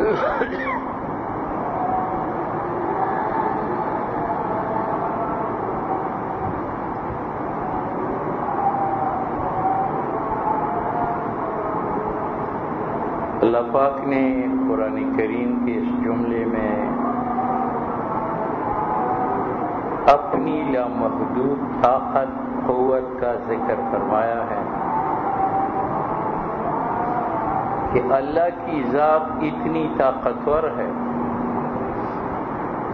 اللہ پاک نے قرآن کریم کے اس جملے میں اپنی لامحدود طاقت قوت کا ذکر فرمایا ہے کہ اللہ کی ذات اتنی طاقتور ہے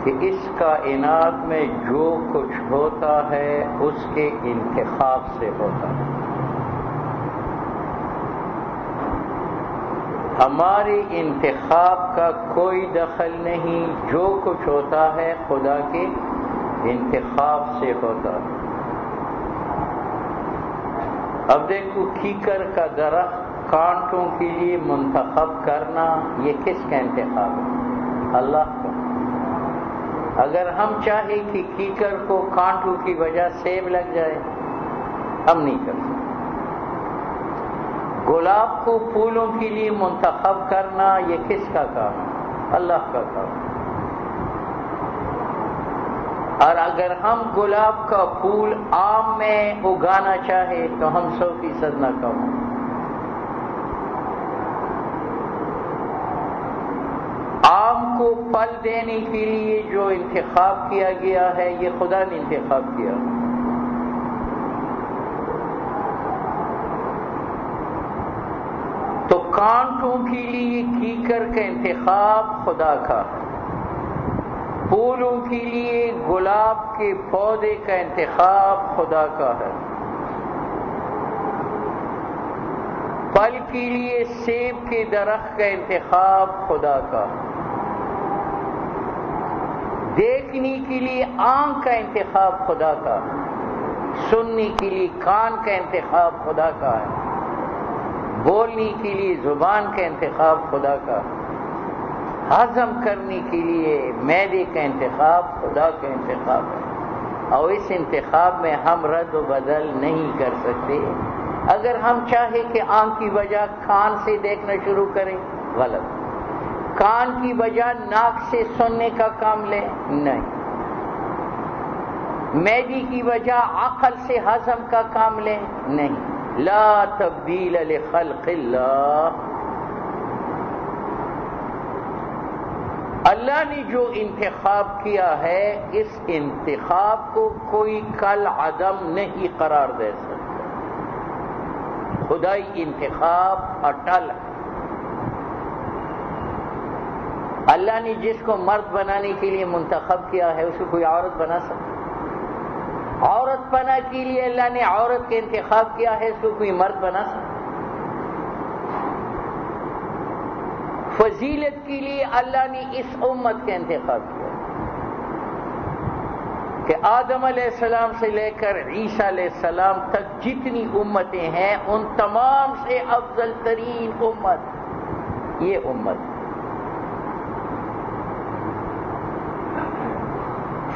کہ اس کائنات میں جو کچھ ہوتا ہے اس کے انتخاب سے ہوتا ہے۔ ہمارے انتخاب کا کوئی دخل نہیں، جو کچھ ہوتا ہے خدا کے انتخاب سے ہوتا ہے۔ اب دیکھو کیکر کا درخت کانٹوں کے لیے منتخب کرنا، یہ کس کا انتخاب ہے؟ اللہ کا۔ اگر ہم چاہیں کہ کیکر کو کانٹوں کی وجہ سیب لگ جائے، ہم نہیں کر سکتے۔ گلاب کو پھولوں کے لیے منتخب کرنا، یہ کس کا کام ہے؟ اللہ کا کام۔ اور اگر ہم گلاب کا پھول آم میں اگانا چاہے تو ہم 100% ناکام ہوں۔ آم کو پھل دینے کے لیے جو انتخاب کیا گیا ہے، یہ خدا نے انتخاب کیا۔ تو کانٹوں کے لیے کیکر کا انتخاب خدا کا ہے، پھولوں کے لیے گلاب کے پودے کا انتخاب خدا کا ہے، پھل کے لیے سیب کے درخت کا انتخاب خدا کا ہے، دیکھنے کے لیے آنکھ کا انتخاب خدا کا ہے، سننے کے لیے کان کا انتخاب خدا کا ہے، بولنے کے لیے زبان کا انتخاب خدا کا، ہضم کرنے کے لیے معدے کا انتخاب خدا کا انتخاب ہے، اور اس انتخاب میں ہم رد و بدل نہیں کر سکتے۔ اگر ہم چاہیں کہ آنکھ کی وجہ کان سے دیکھنا شروع کریں، غلط۔ کان کی وجہ ناک سے سننے کا کام لیں، نہیں۔ معدے کی وجہ عقل سے ہضم کا کام لیں، نہیں۔ لا تبدیل لخلق اللہ۔ اللہ نے جو انتخاب کیا ہے، اس انتخاب کو کوئی کل عدم نہیں قرار دے سکتا۔ خدائی انتخاب اٹل ہے۔ اللہ نے جس کو مرد بنانے کے لیے منتخب کیا ہے، اس کو کوئی عورت بنا سکتا؟ عورت بنا کے لیے اللہ نے عورت کے انتخاب کیا ہے، اس کو کوئی مرد بنا سکتا؟ فضیلت کے لیے اللہ نے اس امت کا انتخاب کیا کہ آدم علیہ السلام سے لے کر عیسیٰ علیہ السلام تک جتنی امتیں ہیں، ان تمام سے افضل ترین امت یہ امت۔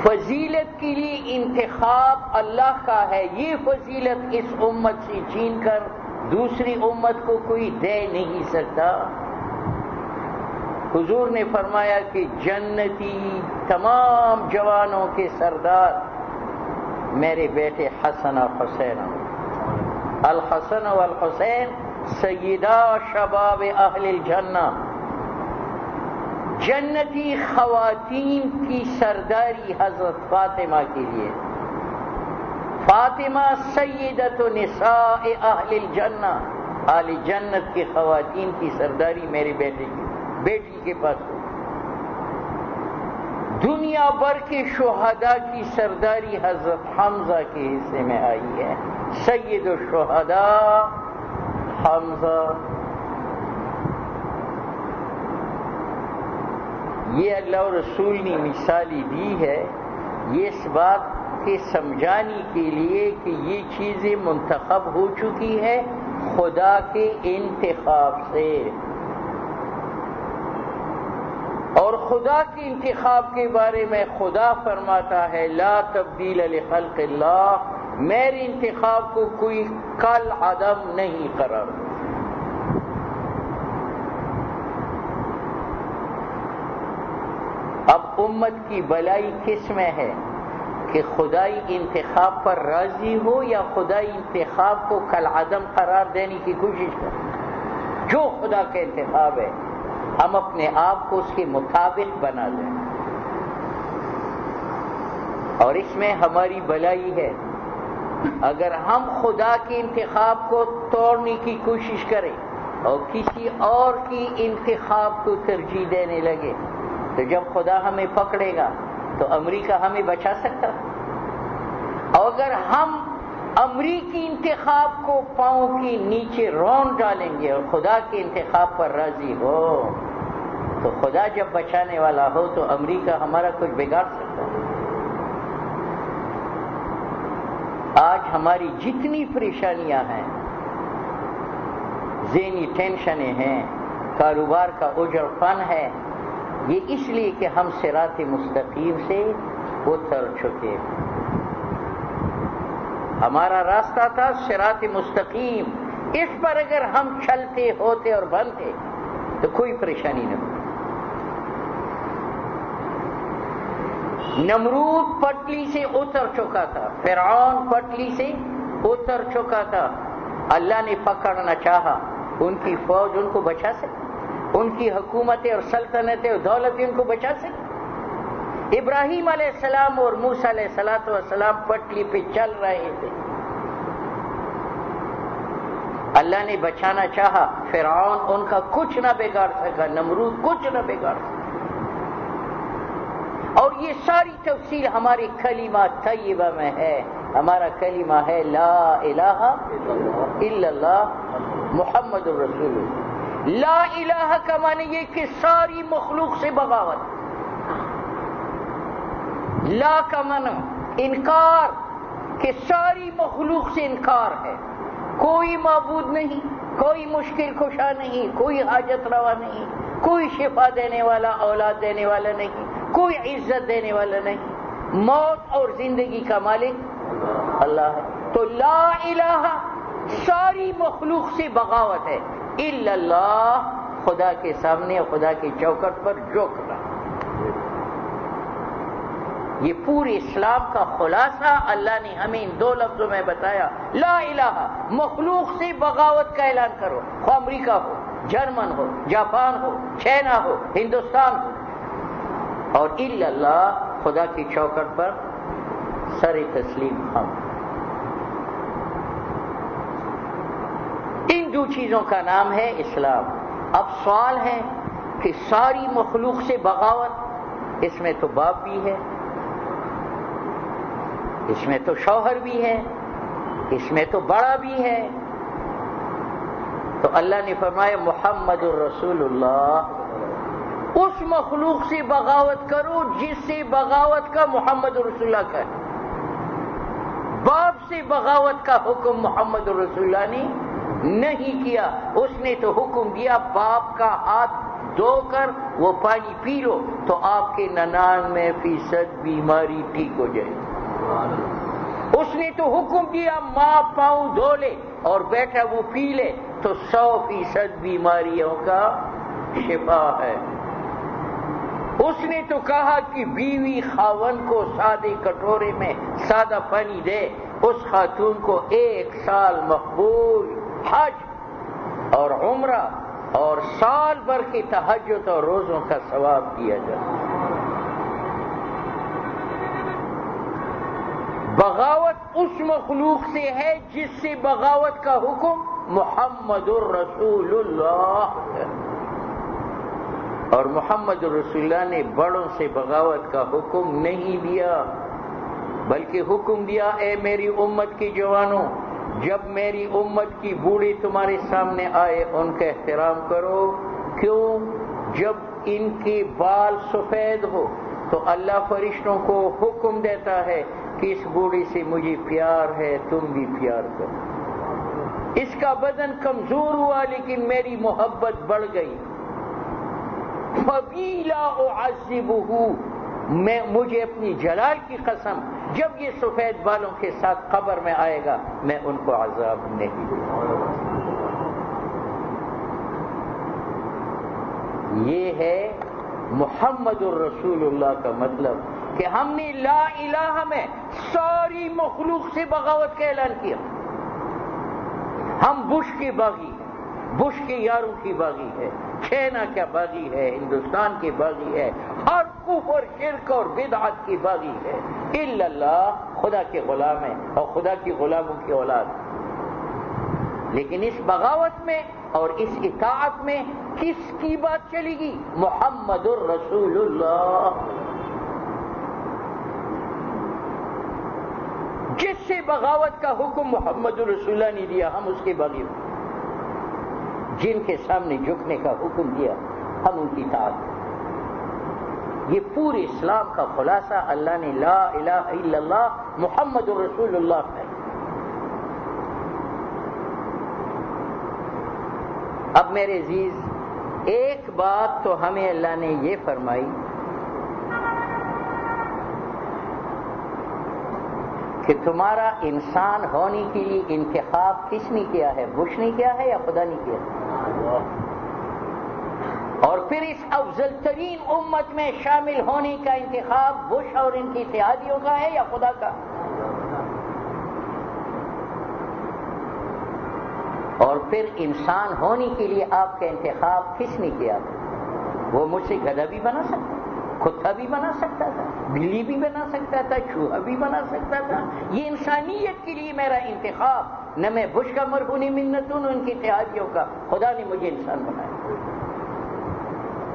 فضیلت کے لیے انتخاب اللہ کا ہے، یہ فضیلت اس امت سے چھین کر دوسری امت کو کوئی دے نہیں سکتا۔ حضور نے فرمایا کہ جنتی تمام جوانوں کے سردار میرے بیٹے حسن اور حسین، الحسن والحسین سیدہ شباب اہل الجنہ، جنتی خواتین کی سرداری حضرت فاطمہ کے لیے۔ فاطمہ سیدۃ نساء اہل الجنہ، اہل جنت کی خواتین کی سرداری میرے بیٹی کے پاس ہو۔ دنیا بھر کے شہداء کی سرداری حضرت حمزہ کے حصے میں آئی ہے۔ سید الشہداء حمزہ۔ یہ اللہ و رسول نے مثالی دی ہے، یہ اس بات کے سمجھانے کے لیے کہ یہ چیزیں منتخب ہو چکی ہے خدا کے انتخاب سے، اور خدا کے انتخاب کے بارے میں خدا فرماتا ہے لا تبدیل لخلق اللہ، میرے انتخاب کو کوئی کل عدم نہیں قرار دے۔ اب امت کی بلائی کس میں ہے کہ خدائی انتخاب پر راضی ہو یا خدائی انتخاب کو کالعدم قرار دینے کی کوشش کرے. جو خدا کا انتخاب ہے ہم اپنے آپ کو اس کے مطابق بنا دیں، اور اس میں ہماری بلائی ہے. اگر ہم خدا کے انتخاب کو توڑنے کی کوشش کریں اور کسی اور کی انتخاب کو ترجیح دینے لگے تو جب خدا ہمیں پکڑے گا تو امریکہ ہمیں بچا سکتا. اور اگر ہم امریکی انتخاب کو پاؤں کے نیچے رون ڈالیں گے اور خدا کے انتخاب پر راضی ہو تو خدا جب بچانے والا ہو تو امریکہ ہمارا کچھ بگاڑ سکتا ہے. آج ہماری جتنی پریشانیاں ہیں، ذہنی ٹینشنیں ہیں، کاروبار کا اجر فن ہے، یہ اس لیے کہ ہم صراط مستقیم سے اتر چکے. ہمارا راستہ تھا صراط مستقیم، اس پر اگر ہم چلتے ہوتے اور بنتے تو کوئی پریشانی نہ ہوتی. نمرود پٹلی سے اتر چکا تھا، فرعون پٹلی سے اتر چکا تھا. اللہ نے پکڑنا چاہا، ان کی فوج ان کو بچا سکی، ان کی حکومتیں اور سلطنتیں اور دولتیں ان کو بچا سکی. ابراہیم علیہ السلام اور موسیٰ علیہ السلام پٹلی پہ چل رہے تھے، اللہ نے بچانا چاہا، فرعون ان کا کچھ نہ بگاڑ سکا، نمرود کچھ نہ بگاڑ سکا. اور یہ ساری تفصیل ہماری کلمہ طیبہ میں ہے. ہمارا کلمہ ہے لا الہ الا اللہ محمد الرسول اللہ. لا الہ کا معنی یہ کہ ساری مخلوق سے بغاوت. لا کا معنی انکار، کہ ساری مخلوق سے انکار ہے. کوئی معبود نہیں، کوئی مشکل کشا نہیں، کوئی حاجت روا نہیں، کوئی شفا دینے والا، اولاد دینے والا نہیں، کوئی عزت دینے والا نہیں. موت اور زندگی کا مالک اللہ ہے. تو لا الہ ساری مخلوق سے بغاوت ہے، الا اللہ خدا کے سامنے اور خدا کی چوکٹ پر جھکنا. یہ پورے اسلام کا خلاصہ اللہ نے ہمیں ان دو لفظوں میں بتایا. لا الہ مخلوق سے بغاوت کا اعلان کرو، خواہ امریکہ ہو، جرمن ہو، جاپان ہو، چائنا ہو، ہندوستان ہو. اور الا اللہ خدا کی چوکٹ پر سر تسلیم ہم. ان دو چیزوں کا نام ہے اسلام. اب سوال ہے کہ ساری مخلوق سے بغاوت، اس میں تو باپ بھی ہے، اس میں تو شوہر بھی ہے، اس میں تو بڑا بھی ہے. تو اللہ نے فرمایا محمد الرسول اللہ، اس مخلوق سے بغاوت کرو جس سے بغاوت کا محمد رسول اللہ کا ہے. باپ سے بغاوت کا حکم محمد رسول اللہ نے نہیں کیا. اس نے تو حکم دیا باپ کا ہاتھ دھو کر وہ پانی پی لو تو آپ کے 99% بیماری ٹھیک ہو جائے. اس نے تو حکم دیا ماں پاؤں دھو لے اور بیٹا وہ پی لے تو 100% بیماریوں کا شفا ہے. اس نے تو کہا کہ بیوی خاون کو سادے کٹورے میں سادہ پانی دے، اس خاتون کو 1 سال مقبول حج اور عمرہ اور سال بھر کی تہجد اور روزوں کا ثواب دیا جائے. بغاوت اس مخلوق سے ہے جس سے بغاوت کا حکم محمد الرسول اللہ ہے. اور محمد رسول اللہ نے بڑوں سے بغاوت کا حکم نہیں دیا، بلکہ حکم دیا اے میری امت کی جوانوں، جب میری امت کی بوڑھی تمہارے سامنے آئے ان کا احترام کرو. کیوں؟ جب ان کے بال سفید ہو تو اللہ فرشتوں کو حکم دیتا ہے کہ اس بوڑھی سے مجھے پیار ہے، تم بھی پیار کرو. اس کا بدن کمزور ہوا لیکن میری محبت بڑھ گئی. فَبِيلَا أُعَذِّبُهُ، مجھے اپنی جلال کی قسم جب یہ سفید بالوں کے ساتھ قبر میں آئے گا میں ان کو عذاب نہیں دوں. یہ ہے محمد الرسول اللہ کا مطلب کہ ہم نے لا الہ میں ساری مخلوق سے بغاوت کا اعلان کیا. ہم بش کے باغی ہیں، بش کے یاروں کی باغی ہے، چائنا کا باغی ہے، ہندوستان کے باغی ہے، ہر کفر شرک اور بدعت کی باغی ہے. الا اللہ، خدا کے غلام ہے اور خدا کی غلاموں کی اولاد. لیکن اس بغاوت میں اور اس اطاعت میں کس کی بات چلے گی؟ محمد الرسول اللہ. جس سے بغاوت کا حکم محمد الرسول اللہ نے دیا ہم اس کے باغی ہوں. جن کے سامنے جھکنے کا حکم دیا ہم ان کی اطاعت. یہ پورے اسلام کا خلاصہ اللہ نے لا الہ الا اللہ محمد الرسول اللہ ہے. اب میرے عزیز ایک بات تو ہمیں اللہ نے یہ فرمائی کہ تمہارا انسان ہونے کے لیے انتخاب کس نے کیا ہے؟ بش نے کیا ہے یا خدا نے کیا ہے؟ اور پھر اس افضل ترین امت میں شامل ہونے کا انتخاب بش اور ان کی اتحادیوں کا ہے یا خدا کا؟ اور پھر انسان ہونے کے لیے آپ کا انتخاب کس نے کیا؟ وہ مجھ سے گدھا بھی بنا سکتا، کتا بھی بنا سکتا تھا، بلی بھی بنا سکتا تھا، چوہا بھی بنا سکتا تھا. یہ انسانیت کے لیے میرا انتخاب، نہ میں بش کا مرہونی منت ہوں نہ ان کی اتحادیوں کا. خدا نے مجھے انسان بنایا.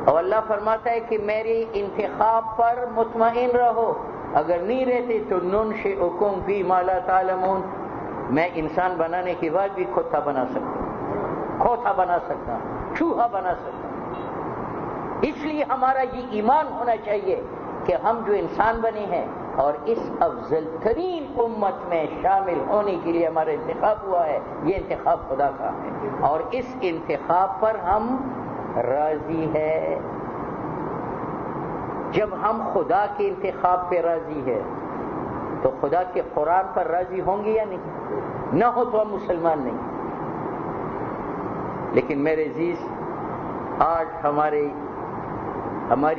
اور اللہ فرماتا ہے کہ میرے انتخاب پر مطمئن رہو، اگر نہیں رہتے تو ننشئکم فی ما لا تعلمون، میں انسان بنانے کے بعد بھی کتا بنا سکتا ہوں، کھوتا بنا سکتا ہوں، چوہا بنا سکتا ہوں. اس لیے ہمارا یہ ایمان ہونا چاہیے کہ ہم جو انسان بنے ہیں اور اس افضل ترین امت میں شامل ہونے کے لیے ہمارا انتخاب ہوا ہے، یہ انتخاب خدا کا ہے اور اس انتخاب پر ہم راضی ہے. جب ہم خدا کے انتخاب پہ راضی ہے تو خدا کے قرآن پر راضی ہوں گے یا نہیں؟ نہ ہو تو ہم مسلمان نہیں. لیکن میرے عزیز آج ہماری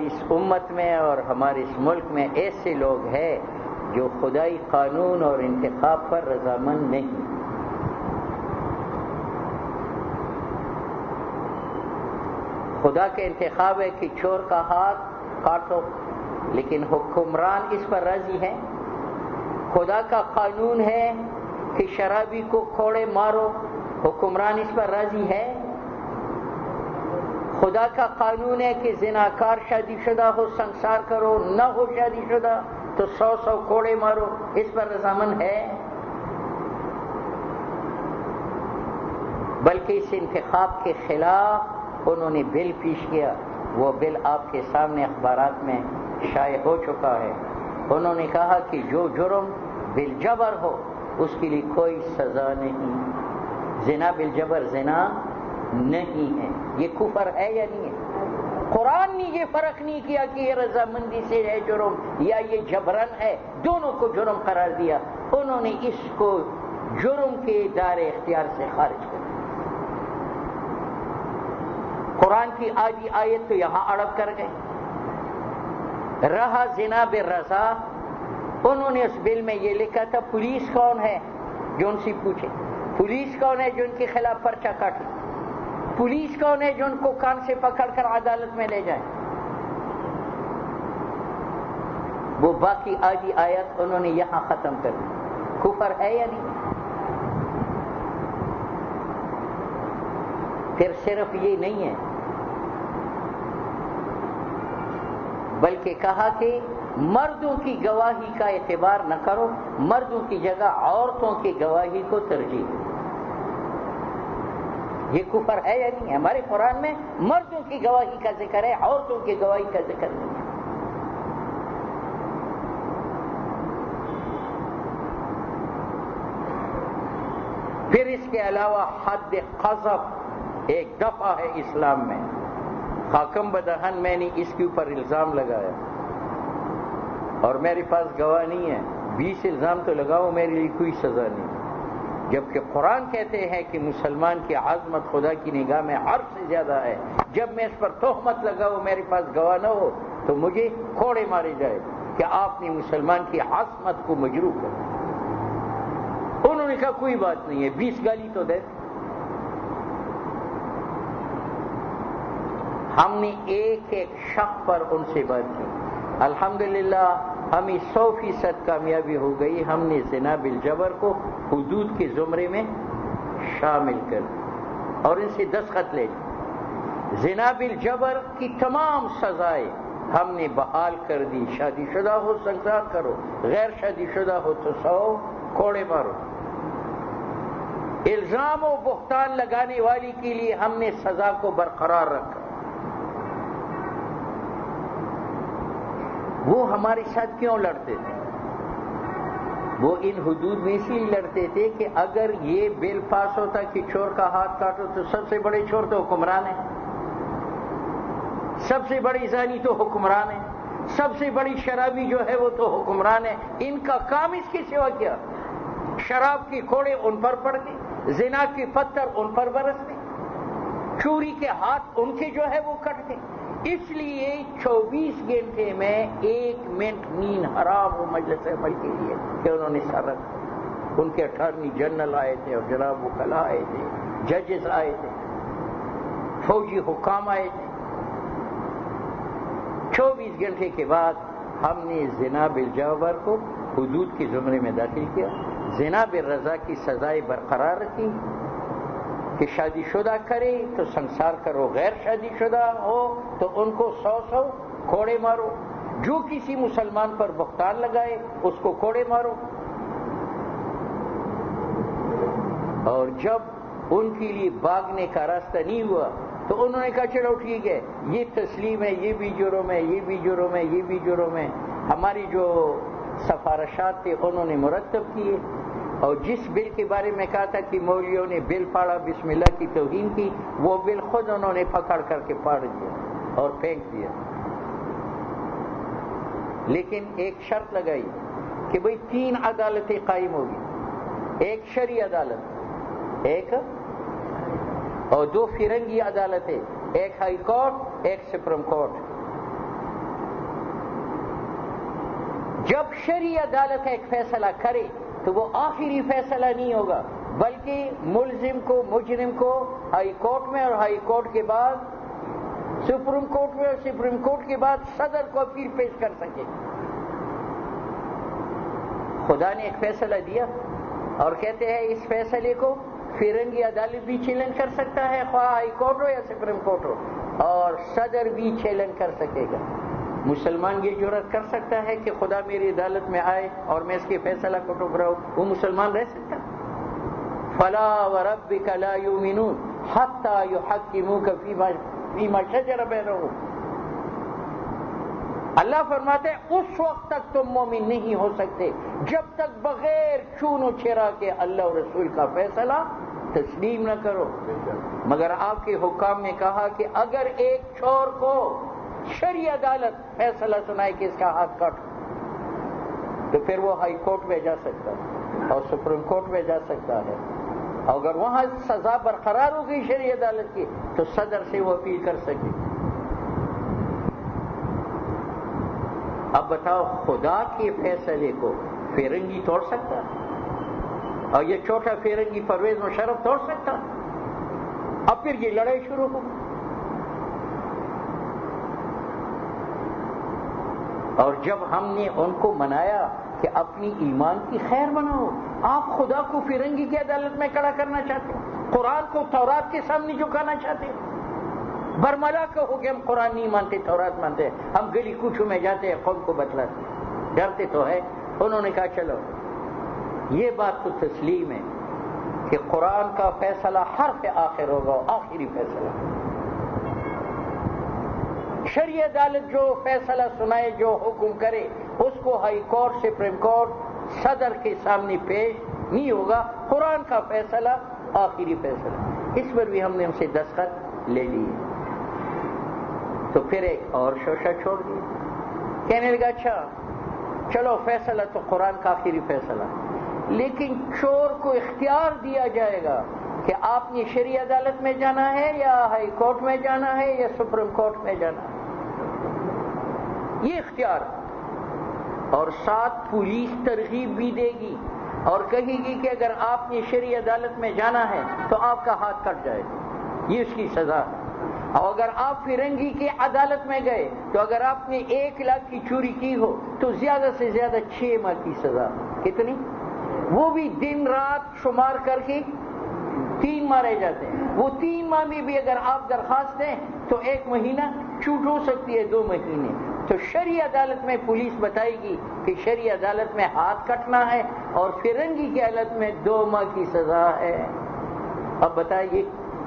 اس امت میں اور ہمارے اس ملک میں ایسے لوگ ہیں جو خدائی قانون اور انتخاب پر رضامند نہیں. خدا کا انتخاب ہے کہ چور کا ہاتھ کاٹو، لیکن حکمران اس پر راضی ہے. خدا کا قانون ہے کہ شرابی کو کوڑے مارو، حکمران اس پر راضی ہے. خدا کا قانون ہے کہ زناکار شادی شدہ ہو سنسار کرو، نہ ہو شادی شدہ تو 100 کوڑے مارو، اس پر رضامند ہے؟ بلکہ اس انتخاب کے خلاف انہوں نے بل پیش کیا. وہ بل آپ کے سامنے اخبارات میں شائع ہو چکا ہے. انہوں نے کہا کہ جو جرم بالجبر ہو اس کے لیے کوئی سزا نہیں. زنا بالجبر زنا نہیں ہے. یہ کفر ہے یا نہیں ہے؟ قرآن نے یہ فرق نہیں کیا کہ یہ رضامندی سے ہے جرم یا یہ جبرن ہے، دونوں کو جرم قرار دیا. انہوں نے اس کو جرم کے دائرے اختیار سے خارج کر دیا. قرآن کی آدھی آیت تو یہاں اڑپ کر گئے. رہا زنا بالرضا، انہوں نے اس بل میں یہ لکھا تھا پولیس کون ہے جو ان سے پوچھے، پولیس کون ہے جو ان کے خلاف پرچہ کاٹے، پولیس کون ہے جو ان کو کان سے پکڑ کر عدالت میں لے جائے. وہ باقی آدھی آیت انہوں نے یہاں ختم کر دی. کفر ہے یا نہیں؟ پھر صرف یہ نہیں ہے بلکہ کہا کہ مردوں کی گواہی کا اعتبار نہ کرو، مردوں کی جگہ عورتوں کی گواہی کو ترجیح دو. یہ کفر ہے یا نہیں؟ ہمارے قرآن میں مردوں کی گواہی کا ذکر ہے، عورتوں کی گواہی کا ذکر نہیں ہے. پھر اس کے علاوہ حد قذف ایک دفعہ ہے اسلام میں. حاکم بدہن میں نے اس کے اوپر الزام لگایا اور میرے پاس گواہ نہیں ہے. 20 الزام تو لگاؤ، میرے لیے کوئی سزا نہیں. جبکہ قرآن کہتے ہیں کہ مسلمان کی عظمت خدا کی نگاہ میں عرش سے زیادہ ہے. جب میں اس پر تہمت لگاؤں میرے پاس گواہ نہ ہو تو مجھے کوڑے مارے جائے کہ آپ نے مسلمان کی عظمت کو مجروح کر. انہوں نے کہا کوئی بات نہیں ہے، 20 گالی تو دے. ہم نے ایک ایک شخص پر ان سے بات کی. الحمدللہ ہمیں 100% کامیابی ہو گئی. ہم نے زنا بالجبر کو حدود کے زمرے میں شامل کر اور ان سے دستخط لے لی. زنا بالجبر کی تمام سزائیں ہم نے بحال کر دی. شادی شدہ ہو سنسار کرو، غیر شادی شدہ ہو تو 100 کوڑے مارو. الزام و بہتان لگانے والی کے لیے ہم نے سزا کو برقرار رکھا. وہ ہمارے ساتھ کیوں لڑتے تھے؟ وہ ان حدود میں اسی لیے لڑتے تھے کہ اگر یہ بل پاس ہوتا کہ چور کا ہاتھ کاٹو تو سب سے بڑے چور تو حکمران ہے، سب سے بڑی زانی تو حکمران ہے، سب سے بڑی شرابی جو ہے وہ تو حکمران ہے. ان کا کام اس کے سوا کیا؟ شراب کے کوڑے ان پر پڑتے، زنا کے پتھر ان پر برستے، چوری کے ہاتھ ان کے جو ہے وہ کٹتے. اس لیے 24 گھنٹے میں 1 منٹ نیند حرام ہو مجلس عمل کے لیے کہ انہوں نے سر رکھا. ان کے اٹارنی جنرل آئے تھے اور جناب وکلاء آئے تھے، ججز آئے تھے، فوجی حکام آئے تھے. 24 گھنٹے کے بعد ہم نے زنا بالجبر کو حدود کے زمرے میں داخل کیا. زنا بالرضا کی سزائیں برقرار رکھی کہ شادی شدہ کرے تو سنسار کرو، غیر شادی شدہ ہو تو ان کو 100 کوڑے مارو، جو کسی مسلمان پر بہتان لگائے اس کو کوڑے مارو. اور جب ان کے لیے بھاگنے کا راستہ نہیں ہوا تو انہوں نے کہا چلو ٹھیک ہے، یہ تسلیم ہے، یہ بھی جرم ہے، یہ بھی جرم ہے، یہ بھی جرم ہے. ہماری جو سفارشات تھے انہوں نے مرتب کیے، اور جس بل کے بارے میں کہا تھا کہ مولویوں نے بل پاڑا، بسم اللہ کی توہین کی، وہ بل خود انہوں نے پکڑ کر کے پاڑ دیا اور پھینک دیا. لیکن ایک شرط لگائی کہ بھئی 3 عدالتیں قائم ہوگی، ایک شرعی عدالت، ایک اور 2 فرنگی عدالتیں، ایک ہائی کورٹ، ایک سپریم کورٹ. جب شرعی عدالت ایک فیصلہ کرے تو وہ آخری فیصلہ نہیں ہوگا، بلکہ ملزم کو، مجرم کو ہائی کورٹ میں اور ہائی کورٹ کے بعد سپریم کورٹ میں اور سپریم کورٹ کے بعد صدر کو اپیل پیش کر سکے. خدا نے ایک فیصلہ دیا اور کہتے ہیں اس فیصلے کو فرنگی عدالت بھی چیلنج کر سکتا ہے، خواہ ہائی کورٹ ہو یا سپریم کورٹ ہو، اور صدر بھی چیلنج کر سکے گا. مسلمان یہ جرات کر سکتا ہے کہ خدا میری عدالت میں آئے اور میں اس کے فیصلہ کو ٹکراؤں؟ وہ مسلمان رہ سکتا؟ فلا وربک لا یؤمنون حتی یحکموک فیما شجر بینہم. اللہ فرماتے ہیں اس وقت تک تم مومن نہیں ہو سکتے جب تک بغیر چون و چرا کے اللہ اور رسول کا فیصلہ تسلیم نہ کرو. مگر آپ کے حکام نے کہا کہ اگر ایک چور کو شرعی عدالت فیصلہ سنائے کہ اس کا ہاتھ کاٹ تو پھر وہ ہائی کورٹ میں جا سکتا ہے اور سپریم کورٹ میں جا سکتا ہے. اگر وہاں سزا برقرار ہو گئی شرعی عدالت کی تو صدر سے وہ اپیل کر سکے. اب بتاؤ خدا کے فیصلے کو فرنگی توڑ سکتا ہے؟ اور یہ چھوٹا فرنگی پرویز مشرف توڑ سکتا؟ اب پھر یہ لڑائی شروع ہو. اور جب ہم نے ان کو منایا کہ اپنی ایمان کی خیر بناؤ، آپ خدا کو فرنگی کی عدالت میں کھڑا کرنا چاہتے ہو، قرآن کو تورات کے سامنے جھکانا چاہتے ہو. برملا کہو کہ ہم قرآن نہیں مانتے، تورات مانتے، ہم گلی کوچوں میں جاتے ہیں، قوم کو بتلاتے، ڈرتے تو ہے. انہوں نے کہا چلو یہ بات تو تسلیم ہے کہ قرآن کا فیصلہ حرف آخر ہوگا، آخری فیصلہ. شرعی عدالت جو فیصلہ سنائے، جو حکم کرے، اس کو ہائی کورٹ، سپریم کورٹ، صدر کے سامنے پیش نہیں ہوگا. قرآن کا فیصلہ آخری فیصلہ. اس پر بھی ہم نے ان سے دستخط لے لیے. تو پھر ایک اور شوشہ چھوڑ دیا، کہنے لگا اچھا چلو فیصلہ تو قرآن کا آخری فیصلہ، لیکن چور کو اختیار دیا جائے گا کہ آپ نے شرعی عدالت میں جانا ہے یا ہائی کورٹ میں جانا ہے یا سپریم کورٹ میں جانا ہے، یہ اختیار، اور ساتھ پولیس ترغیب بھی دے گی اور کہے گی کہ اگر آپ نے شرعی عدالت میں جانا ہے تو آپ کا ہاتھ کٹ جائے گا، یہ اس کی سزا ہے۔ اور اگر آپ فرنگی کی عدالت میں گئے تو اگر آپ نے 1 لاکھ کی چوری کی ہو تو زیادہ سے زیادہ 6 ماہ کی سزا۔ کتنی؟ وہ بھی دن رات شمار کر کے 3 ماہ رہ جاتے ہیں۔ وہ 3 ماہ میں بھی اگر آپ درخواست دیں تو 1 مہینہ چھوٹ ہو سکتی ہے، 2 مہینے۔ تو شرعی عدالت میں پولیس بتائے گی کہ شرعی عدالت میں ہاتھ کٹنا ہے اور فرنگی کی عدالت میں 2 ماہ کی سزا ہے۔ اب بتائیے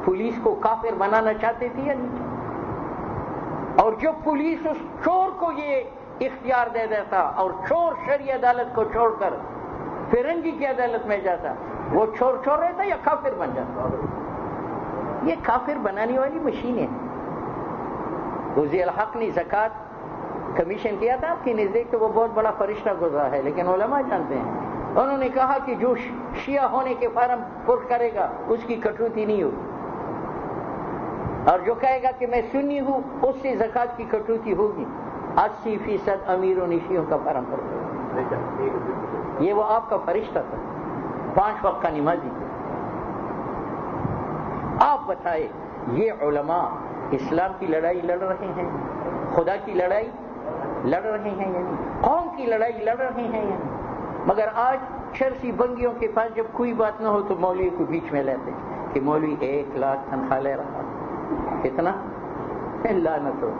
پولیس کو کافر بنانا چاہتے تھی یا نہیں؟ اور جو پولیس اس چور کو یہ اختیار دے دیتا اور چور شرعی عدالت کو چھوڑ کر فرنگی کی عدالت میں جاتا، وہ چور رہتا یا کافر بن جاتا؟ یہ کافر بنانے والی مشین ہے۔ غازی الحق نے زکوٰۃ کمیشن کیا تھا آپ کے نزدیک تو وہ بہت بڑا فرشتہ گزرا ہے، لیکن علماء جانتے ہیں، انہوں نے کہا کہ جو شیعہ ہونے کے فارم پر کرے گا اس کی کٹوتی نہیں ہوگی، اور جو کہے گا کہ میں سنی ہوں اس سے زکوٰۃ کی کٹوتی ہوگی۔ 80% امیروں نے شیعوں کا فارم پر کرا، یہ وہ آپ کا فرشتہ تھا، 5 وقت کا نمازی تھا۔ آپ بتائیں یہ علماء اسلام کی لڑائی لڑ رہے ہیں، خدا کی لڑائی لڑ رہے ہیں، یعنی قوم کی لڑائی لڑ رہے ہیں یعنی، مگر آج چرسی بنگیوں کے پاس جب کوئی بات نہ ہو تو مولوی کو بیچ میں لیتے کہ مولوی 1 لاکھ تنخواہ لے رہا، کتنا؟ لعنت ہو،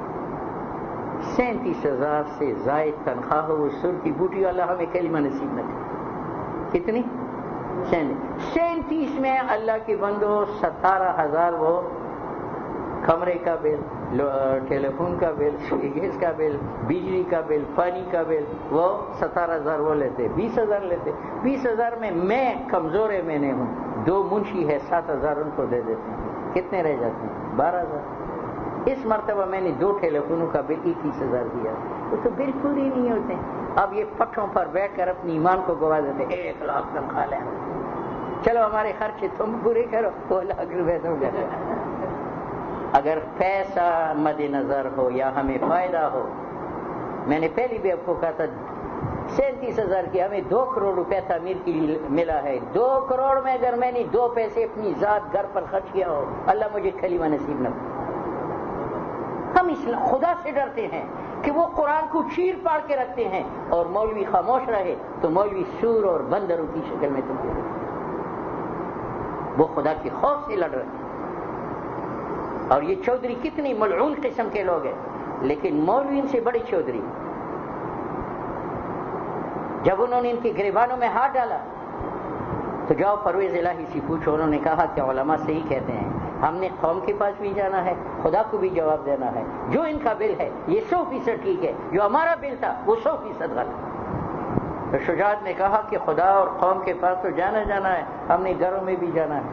37,000 سے زائد تنخواہ ہو، وہ سر کی بوٹی والا ہمیں کلمہ نصیب نہ کرے۔ کتنی؟ 37 میں اللہ کے بندو 17,000 وہ کمرے کا بل، ٹیلی فون کا بل، گیس کا بل، بجلی کا بل، پانی کا بل، وہ 17,000 وہ لیتے، 20,000 لیتے۔ 20,000 میں کمزور ہے، میں نے ہوں، 2 منشی ہے، 7,000 ان کو دے دیتے ہیں، کتنے رہ جاتے ہیں؟ 12,000۔ اس مرتبہ میں نے 2 ٹیلی فونوں کا بل 21,000 دیا، وہ تو بالکل ہی نہیں ہوتے۔ اب یہ پٹھوں پر بیٹھ کر اپنی ایمان کو گوا دیتے، 1 لاکھ تنخواہ لیں، چلو ہمارے خرچے تم پورے کرو، 2 لاکھ روپے تم لے لو۔ اگر پیسہ مد نظر ہو یا ہمیں فائدہ ہو، میں نے پہلی بھی آپ کو کہا تھا 37,000 کی ہمیں 2 کروڑ روپے تعمیر کے لیے ملا ہے، 2 کروڑ میں اگر میں نے 2 پیسے اپنی ذات گھر پر خرچ کیا ہو، اللہ مجھے کلمہ نصیب نہ کرے۔ ہم خدا سے ڈرتے ہیں کہ وہ قرآن کو چیر پاڑ کے رکھتے ہیں اور مولوی خاموش رہے تو مولوی سور اور بندروں کی شکل میں تم کو، وہ خدا کی خوف سے لڑ رہے ہیں۔ اور یہ چودھری کتنی ملعون قسم کے لوگ ہیں، لیکن مولوی ان سے بڑے چودھری۔ جب انہوں نے ان کے گریبانوں میں ہاتھ ڈالا تو جاؤ پرویز الہی سے پوچھو، انہوں نے کہا کہ علماء صحیح کہتے ہیں، ہم نے قوم کے پاس بھی جانا ہے، خدا کو بھی جواب دینا ہے، جو ان کا بل ہے یہ 100% ٹھیک ہے، جو ہمارا بل تھا وہ 100% غلط۔ تو شجاعت نے کہا کہ خدا اور قوم کے پاس تو جانا ہے، ہم نے گھروں میں بھی جانا ہے،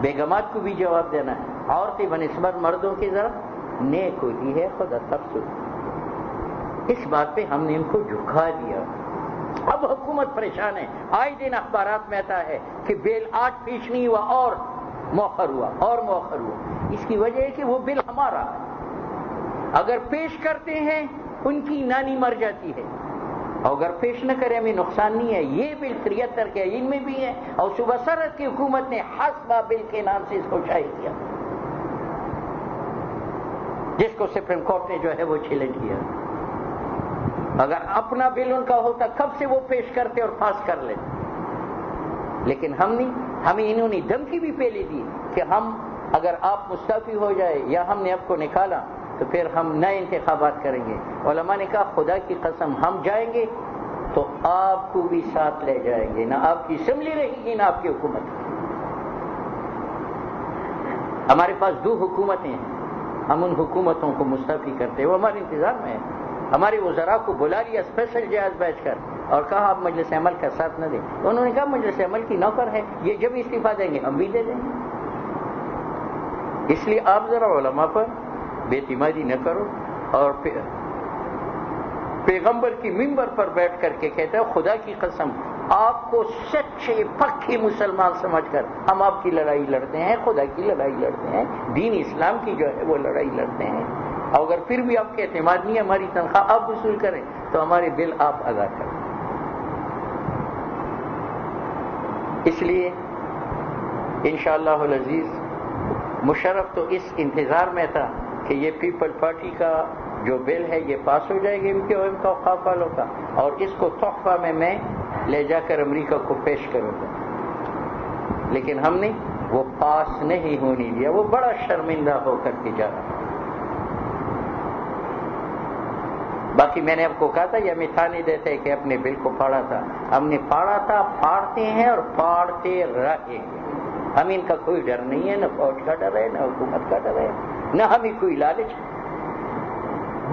بیگمات کو بھی جواب دینا ہے، عورتیں بنسبت مردوں کی ذرا نیک ہوتی ہے، خدا تفسد۔ اس بات پہ ہم نے ان کو جھکا دیا۔ اب حکومت پریشان ہے، آئے دن اخبارات میں آتا ہے کہ بل 8 نہیں ہوا اور مؤخر ہوا۔ اس کی وجہ ہے کہ وہ بل ہمارا اگر پیش کرتے ہیں ان کی نانی مر جاتی ہے، اور اگر پیش نہ کرے ہمیں نقصان نہیں ہے۔ یہ بل 73 کے ان میں بھی ہے، اور صوبہ سرحد کی حکومت نے حسبہ بل کے نام سے اس کو شائع کیا، جس کو سپریم کورٹ نے جو ہے وہ چیلنج کیا۔ اگر اپنا بل ان کا ہوتا کب سے وہ پیش کرتے اور پاس کر لیتے، لیکن ہم نہیں، ہمیں انہوں نے دھمکی بھی پہلے دی کہ ہم اگر آپ مستعفی ہو جائے یا ہم نے آپ کو نکالا تو پھر ہم نئے انتخابات کریں گے۔ علماء نے کہا خدا کی قسم ہم جائیں گے تو آپ کو بھی ساتھ لے جائیں گے، نہ آپ کی اسمبلی رہے گی نہ آپ کی حکومت۔ ہمارے پاس 2 حکومتیں ہیں، ہم ان حکومتوں کو مستعفی کرتے ہیں، وہ ہمارے انتظار میں ہے۔ ہمارے وزراء کو بلا لیا اسپیشل جہاز بھیج کر اور کہا آپ مجلس عمل کا ساتھ نہ دیں، انہوں نے کہا مجلس عمل کی نوکر ہے، یہ جب استعفیٰ دیں گے ہم بھی دے دیں گے۔ اس لیے آپ ذرا علماء پر بے اعتمادی نہ کرو، اور پیغمبر کی منبر پر بیٹھ کر کے کہتا ہے خدا کی قسم آپ کو سچے پکی مسلمان سمجھ کر ہم آپ کی لڑائی لڑتے ہیں، خدا کی لڑائی لڑتے ہیں، دین اسلام کی جو ہے وہ لڑائی لڑتے ہیں. اور اگر پھر بھی آپ کے اعتماد نہیں، ہماری تنخواہ آپ وصول کریں تو ہمارے بل آپ ادا کریں. اس لیے انشاءاللہ العزیز مشرف تو اس انتظار میں تھا کہ یہ پیپل پارٹی کا جو بل ہے یہ پاس ہو جائے گا ان کے اوقاف والوں کا، اور اس کو تحفہ میں لے جا کر امریکہ کو پیش کروں گا. لیکن ہم نے وہ پاس نہیں ہونے دیا، وہ بڑا شرمندہ ہو کر کے جا رہا. باقی میں نے آپ کو کہا تھا یہ مثال نہیں دیتے کہ اپنے بل کو پاڑا تھا، ہم نے پاڑا تھا، پاڑتے ہیں اور پاڑتے رہیں گے. ہم ان کا کوئی ڈر نہیں ہے، نہ فوج کا ڈر ہے، نہ حکومت کا ڈر ہے، نہ ہمیں کوئی لالچ.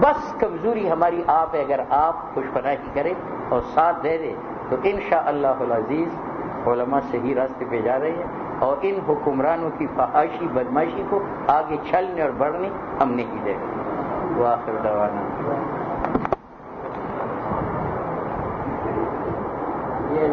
بس کمزوری ہماری آپ ہے، اگر آپ خوشپناہی کریں اور ساتھ دے دیں تو انشاءاللہ العزیز علماء صحیح راستے پہ جا رہے ہیں، اور ان حکمرانوں کی فحاشی بدماشی کو آگے چلنے اور بڑھنے ہم نہیں دیں گے. وآخر دعوانا یہ